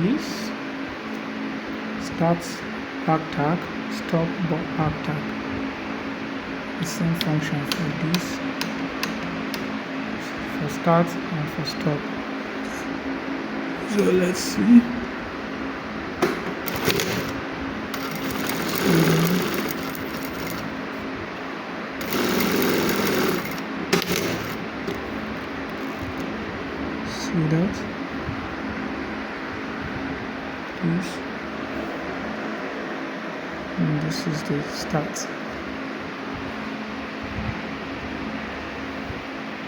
this. Start back tack, stop back tack. The same function for this, for start and for stop. So let's see. See that? This. And this is the start.